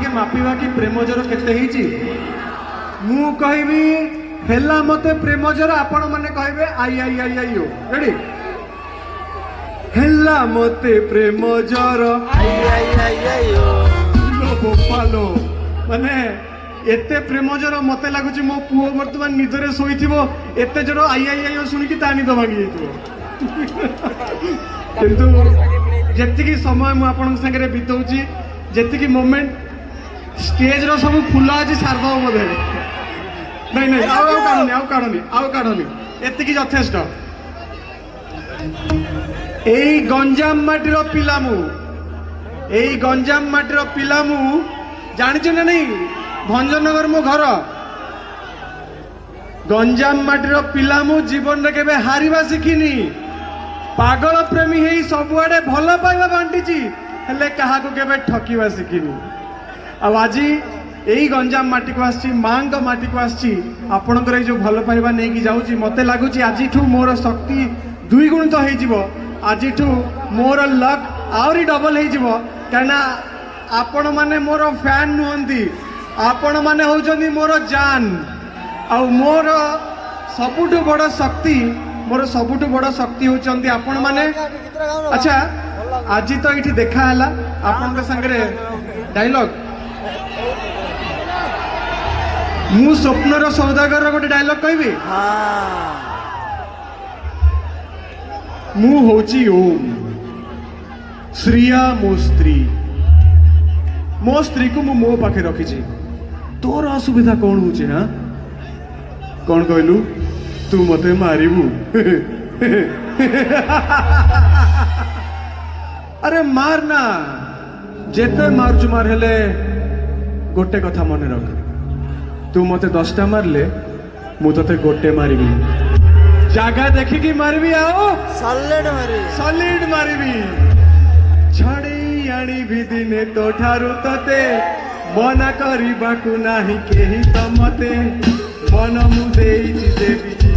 ଟିକେ ମାପିବା କି ପ୍ରେମ ଜ୍ୱର କେତେ ହେଇଛି। ମୁଁ କହିବି ହେଲା ମତେ ପ୍ରେମ ଜ୍ୱର, ଆପଣ ମାନେ କହିବେ ଆଇ ଆଇ ଆଇ ଆଇ ଓ। ରେଡି? ହେଲା ମତେ ପ୍ରେମ ଜ୍ୱର ବୋପାଲୋ, ମାନେ ଏତେ ପ୍ରେମ ଜ୍ୱର ମତେ ଲାଗୁଛି ମୋ ପୁଅ ବର୍ତ୍ତମାନ ନିଦରେ ଶୋଇଥିବ, ଏତେ ଜ୍ୱର ଆଇ ଆଇ ଆଇ ଶୁଣିକି ତା ନିଦ ଭାଙ୍ଗି ଯାଇଥିବ। କିନ୍ତୁ ଯେତିକି ସମୟ ମୁଁ ଆପଣଙ୍କ ସାଙ୍ଗରେ ବିତଉଛି, ଯେତିକି ମୋମେଣ୍ଟ, ଷ୍ଟେଜର ସବୁ ଫୁଲ ଆଜି ସାରିଦେବ ବୋଧେ। ନାଇଁ ନାଇଁ, ଆଉ କାଢୁନି, ଆଉ କାଢୁନି, ଆଉ କାଢୁନି, ଏତିକି ଯଥେଷ୍ଟ। ଏଇ ଗଞ୍ଜାମ ମାଟିର ପିଲା ମୁଁ, ଏଇ ଗଞ୍ଜାମ ମାଟିର ପିଲା ମୁଁ, ଜାଣିଛୁ ନା ନାଇଁ? ଭଞ୍ଜନଗର ମୋ ଘର। ଗଞ୍ଜାମ ମାଟିର ପିଲା ମୁଁ, ଜୀବନରେ କେବେ ହାରିବା ଶିଖିନି। ପାଗଳ ପ୍ରେମୀ ହେଇ ସବୁଆଡେ ଭଲ ପାଇବା ବାଣ୍ଟିଛି, ହେଲେ କାହାକୁ କେବେ ଠକିବା ଶିଖିନି। ଆଉ ଆଜି ଏଇ ଗଞ୍ଜାମ ମାଟିକୁ ଆସିଛି, ମାଙ୍କ ମାଟିକୁ ଆସିଛି, ଆପଣଙ୍କର ଏଇ ଯୋଉ ଭଲ ପାଇବା ନେଇକି ଯାଉଛି। ମତେ ଲାଗୁଛି ଆଜିଠୁ ମୋର ଶକ୍ତି ଦ୍ୱିଗୁଣିତ ହେଇଯିବ, ଆଜିଠୁ ମୋର ଲକ୍ ଆହୁରି ଡବଲ ହେଇଯିବ। କାହିଁକିନା ଆପଣ ମାନେ ମୋର ଫ୍ୟାନ୍ ନୁହନ୍ତି, ଆପଣ ମାନେ ହଉଛନ୍ତି ମୋର ଜାନ୍। ଆଉ ମୋର ସବୁଠୁ ବଡ଼ ଶକ୍ତି, ମୋର ସବୁଠୁ ବଡ଼ ଶକ୍ତି ହଉଛନ୍ତି ଆପଣ ମାନେ। ଆଚ୍ଛା, ଆଜି ତ ଏଇଠି ଦେଖା ହେଲା ଆପଣଙ୍କ ସାଙ୍ଗରେ ଡାଇଲଗ। ମୁଁ ସ୍ୱପ୍ନର ସୌଦାଗରର ଗୋଟେ ଡାଇଲଗ କହିବି। ମୁଁ ହଉଛି ଓମ୍, ଶ୍ରିୟା ମୋ ସ୍ତ୍ରୀ, ମୋ ସ୍ତ୍ରୀକୁ ମୁଁ ମୋ ପାଖେ ରଖିଛି। ତୋର ଅସୁବିଧା କଣ ହଉଛି? ହଁ, କଣ କହିଲୁ? ତୁ ମତେ ମାରିବୁ? ଆରେ ମାର ନା, ଯେତେ ମାରୁଛୁ ମାର, ହେଲେ ଗୋଟେ କଥା ମନେ ରଖ, ତୁ ମତେ 10ଟା ମାରିଲେ ମୁଁ ତତେ ଗୋଟେ ମାରିବି। ଜାଗା ଦେଖିକି ମାରିବି, ଆଉ ସଲିଡ ମାରିବି। ଛଡେଇ ଆଣିବି ଦିନେ ତୋ ଠାରୁ ତତେ, ମନା କରିବାକୁ ନାହିଁ କେହି ତ ମତେ। ମନ ମୁଁ ଦେଇଛି ଦେବି।